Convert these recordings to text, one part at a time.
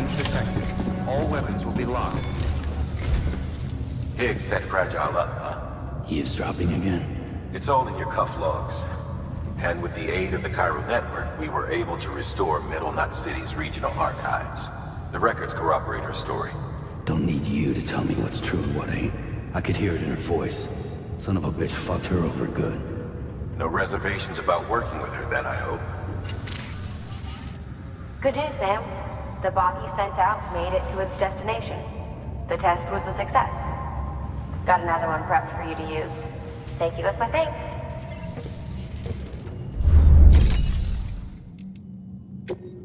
weapons detected. All weapons will be locked. Higgs set Fragile up, huh? Eavesdropping again. It's all in your cuff logs. And with the aid of the Chiral Network, we were able to restore Middle Knot City's regional archives. The records corroborate her story. Don't need you to tell me what's true and what ain't. I could hear it in her voice. Son of a bitch fucked her over good. No reservations about working with her then, I hope. Good news, Sam. The bot you sent out made it to its destination. The test was a success. Got another one prepped for you to use. Thank you with my thanks.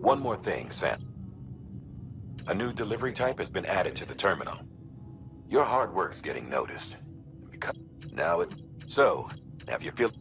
One more thing, Sam. A new delivery type has been added to the terminal. Your hard work's getting noticed. Because now it... So, have you feel...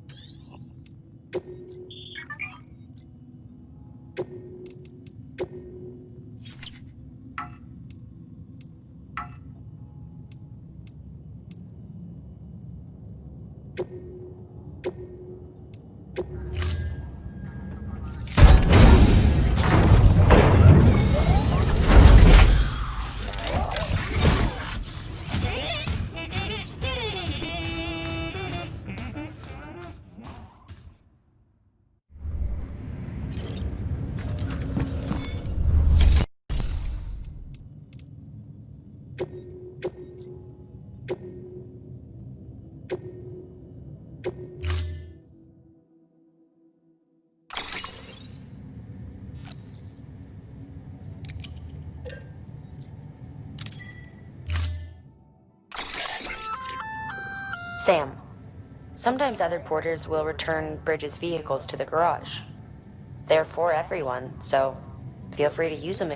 Sam, sometimes other porters will return Bridges' vehicles to the garage. They're for everyone, so feel free to use them.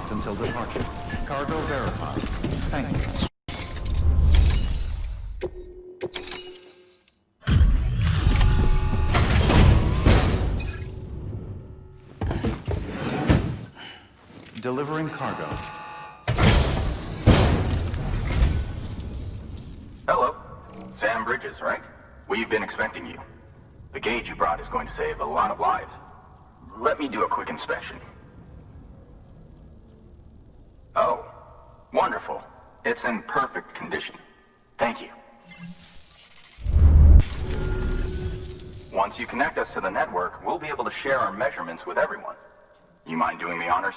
locked until departure. Cargo verified. Thank you. Delivering cargo. Hello. Sam Bridges, right? We've been expecting you. The gauge you brought is going to save a lot of lives. Let me do a quick inspection. Oh, wonderful. It's in perfect condition. Thank you. Once you connect us to the network, we'll be able to share our measurements with everyone. You mind doing the honors?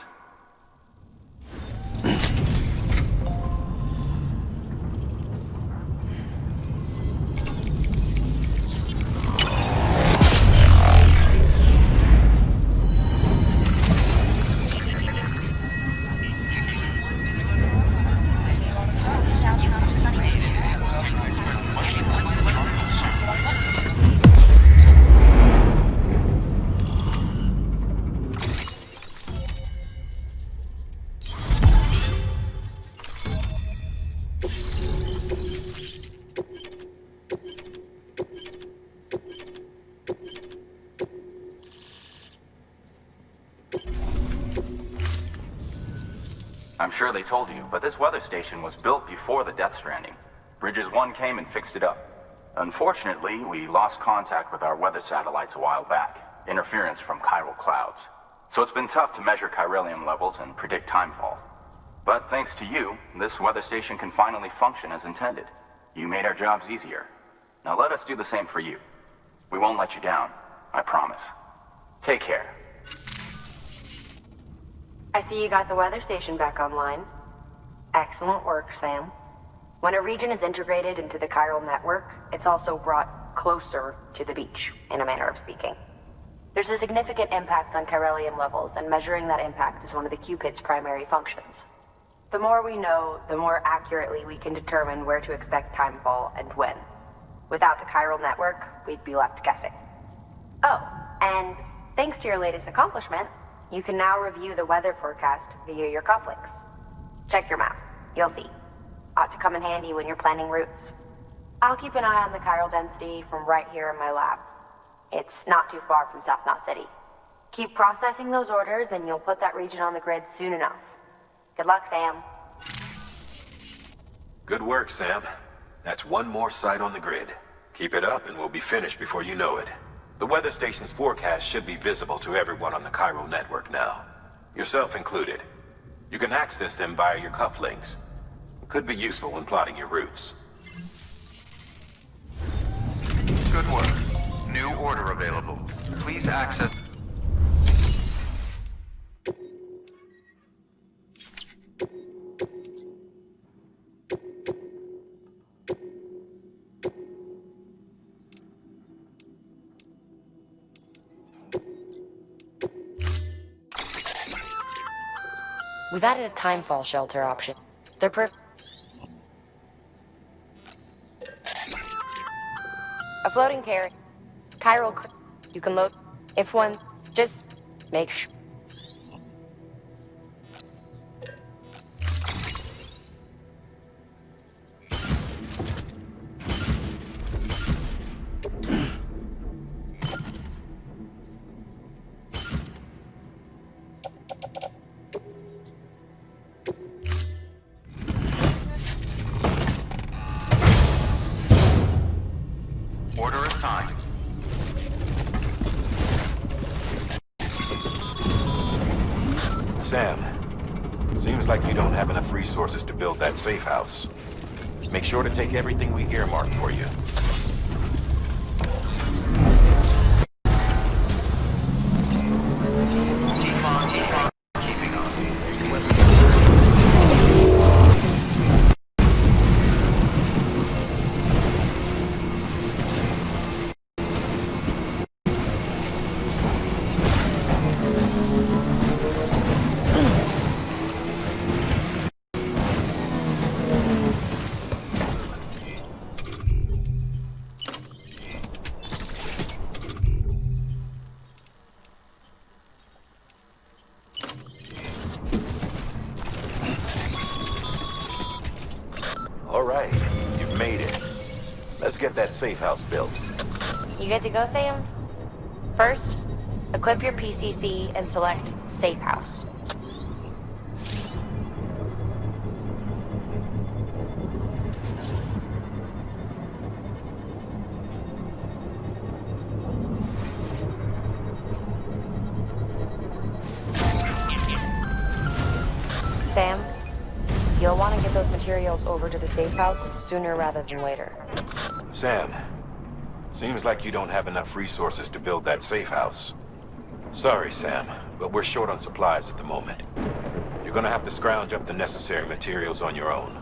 I'm sure they told you, but this weather station was built before the Death Stranding. Bridges 1 came and fixed it up. Unfortunately, we lost contact with our weather satellites a while back. Interference from chiral clouds. So it's been tough to measure chiralium levels and predict timefall. But thanks to you, this weather station can finally function as intended. You made our jobs easier. Now let us do the same for you. We won't let you down, I promise. Take care. I see you got the weather station back online. Excellent work, Sam. When a region is integrated into the chiral network, it's also brought closer to the beach, in a manner of speaking. There's a significant impact on chiralium levels, and measuring that impact is one of the Cupid's primary functions. The more we know, the more accurately we can determine where to expect timefall and when. Without the chiral network, we'd be left guessing. Oh, and thanks to your latest accomplishment, you can now review the weather forecast via your cufflinks. Check your map. You'll see. Ought to come in handy when you're planning routes. I'll keep an eye on the chiral density from right here in my lab. It's not too far from South Knot City. Keep processing those orders and you'll put that region on the grid soon enough. Good luck, Sam. Good work, Sam. That's one more site on the grid. Keep it up and we'll be finished before you know it. The weather station's forecast should be visible to everyone on the chiral network now. Yourself included. You can access them via your cufflinks. It could be useful when plotting your routes. Good work. New order available. Please access... We've added a timefall shelter option. They're a floating carrier. You can load if one. Just make sure. Order assigned. Sam, seems like you don't have enough resources to build that safe house. Make sure to take everything we earmarked for you. Keeping on. get that safe house built. You good to go, Sam? First, equip your PCC and select Safe House. Sam, you'll want to get those materials over to the safe house sooner rather than later. Sam, seems like you don't have enough resources to build that safe house. Sorry, Sam, but we're short on supplies at the moment. You're gonna have to scrounge up the necessary materials on your own.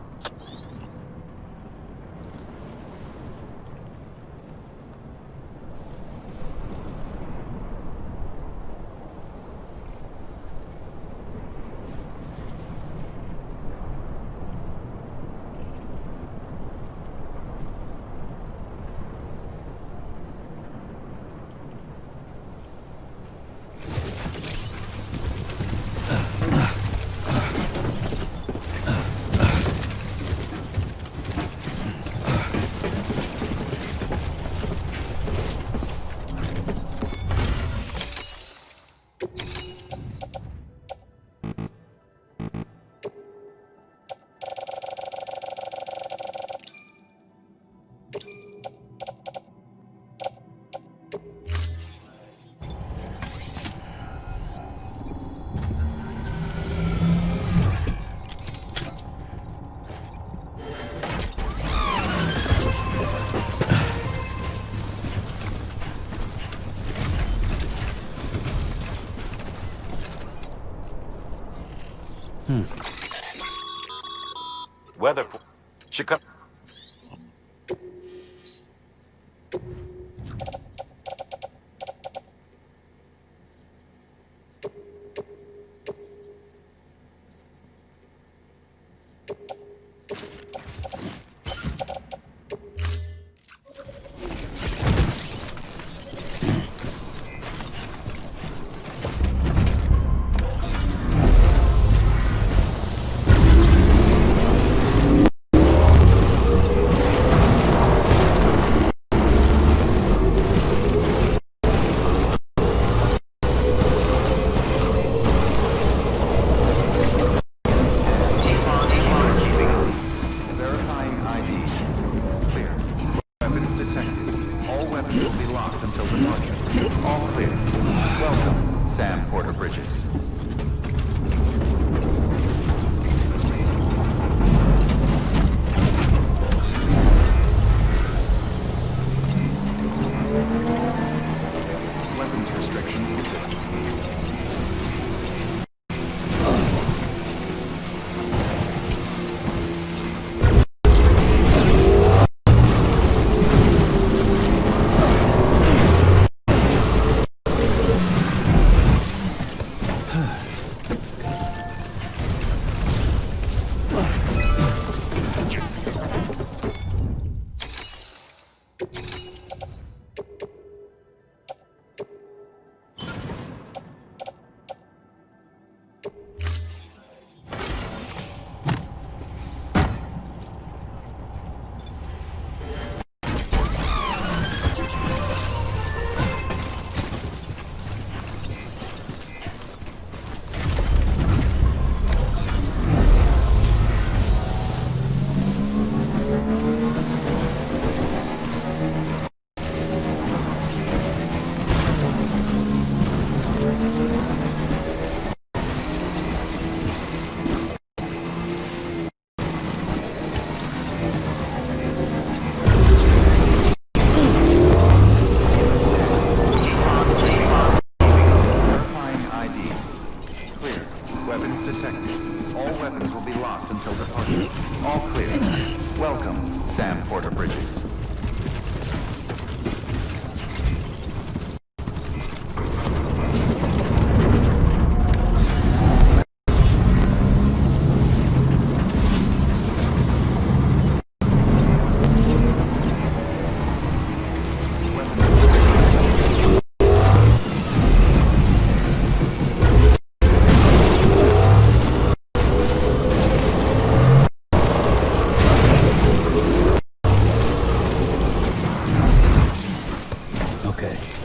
Weather should come. okay.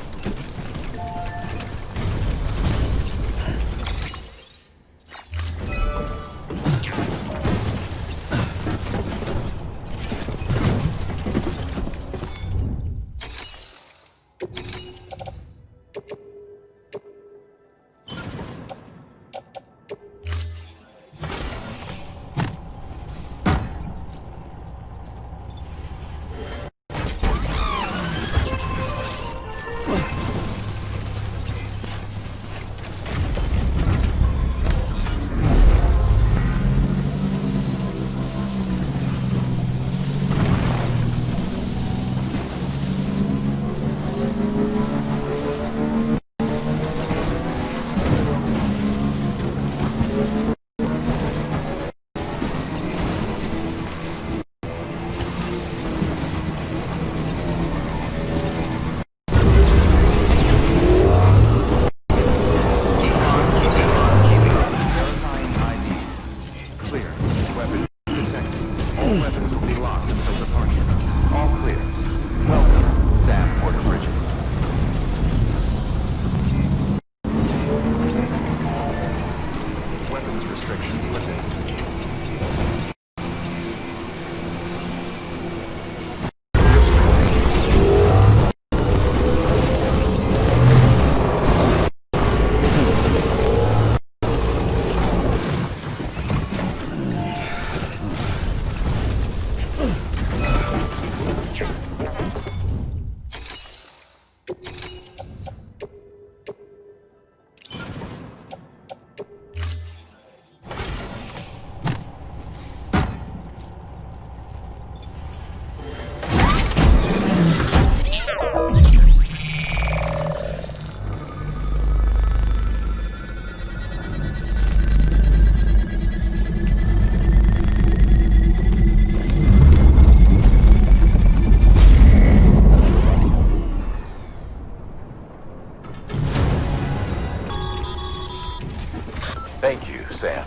Thank you, Sam.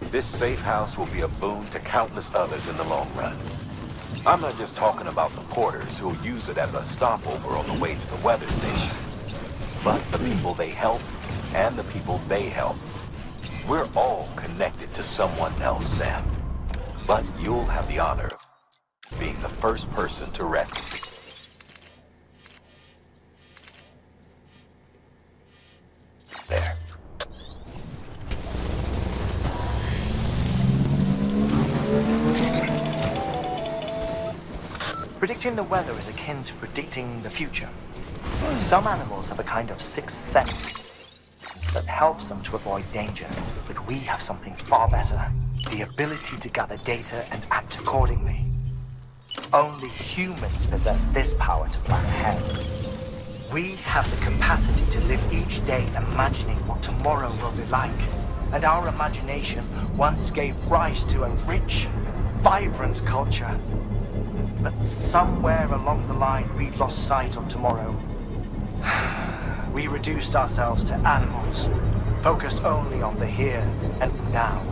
This safe house will be a boon to countless others in the long run. I'm not just talking about the porters who'll use it as a stopover on the way to the weather station, but the people they help and the people they help. We're all connected to someone else, Sam. But you'll have the honor of being the first person to rescue me. There. Predicting the weather is akin to predicting the future. Some animals have a kind of sixth sense that helps them to avoid danger, but we have something far better, the ability to gather data and act accordingly. Only humans possess this power to plan ahead. We have the capacity to live each day imagining what tomorrow will be like, and our imagination once gave rise to a rich, vibrant culture. But somewhere along the line, we lost sight of tomorrow. We reduced ourselves to animals, focused only on the here and now.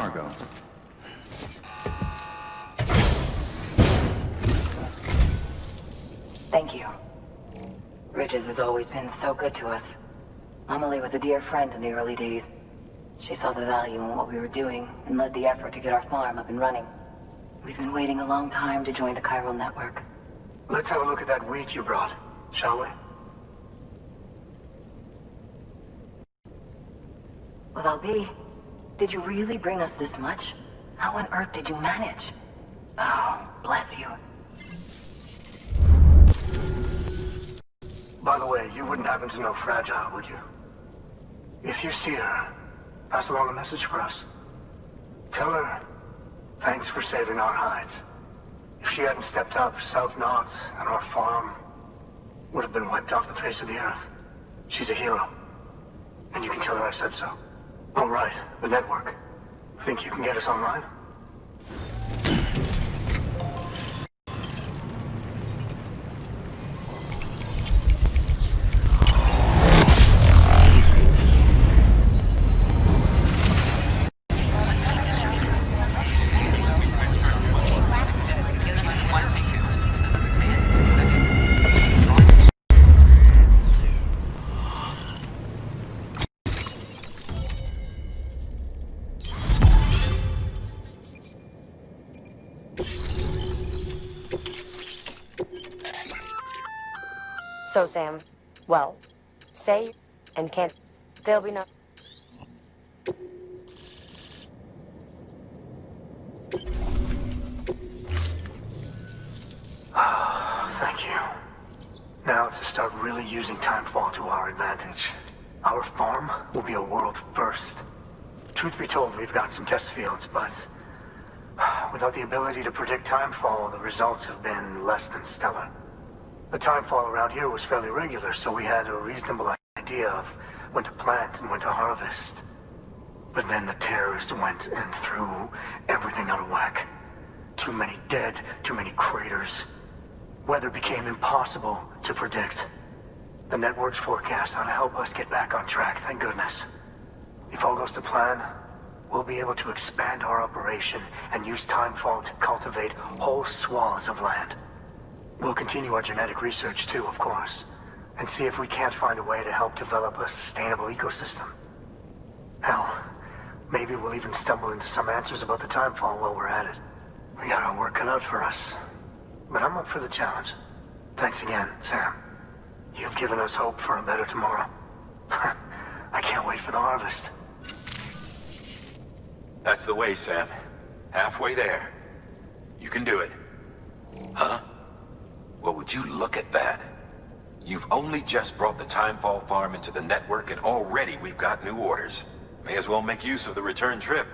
cargo. Thank you. Bridges has always been so good to us. Amelie was a dear friend in the early days. She saw the value in what we were doing and led the effort to get our farm up and running. We've been waiting a long time to join the chiral network. Let's have a look at that wheat you brought, shall we? Well, Albi, did you really bring us this much? How on earth did you manage? Oh, bless you. By the way, you wouldn't happen to know Fragile, would you? If you see her, pass along a message for us. Tell her, thanks for saving our hides. If she hadn't stepped up, South Knots and our farm would have been wiped off the face of the earth. She's a hero. And you can tell her I said so. Oh, right, the network. Think you can get us online? So, Sam, well, say and can't. There'll be no. Thank you. Now to start really using timefall to our advantage. Our farm will be a world first. Truth be told, we've got some test fields, but without the ability to predict timefall, the results have been less than stellar. The timefall around here was fairly regular, so we had a reasonable idea of when to plant and when to harvest. But then the terrorists went and threw everything out of whack. Too many dead, too many craters. Weather became impossible to predict. The network's forecast ought to help us get back on track, thank goodness. If all goes to plan, we'll be able to expand our operation and use timefall to cultivate whole swaths of land. We'll continue our genetic research too, of course, and see if we can't find a way to help develop a sustainable ecosystem. Hell, maybe we'll even stumble into some answers about the timefall while we're at it. We got our work cut out for us, but I'm up for the challenge. Thanks again, Sam. You've given us hope for a better tomorrow. I can't wait for the harvest. That's the way, Sam. Halfway there. You can do it. Huh? Well, would you look at that? You've only just brought the Timefall farm into the network, and already we've got new orders. May as well make use of the return trip.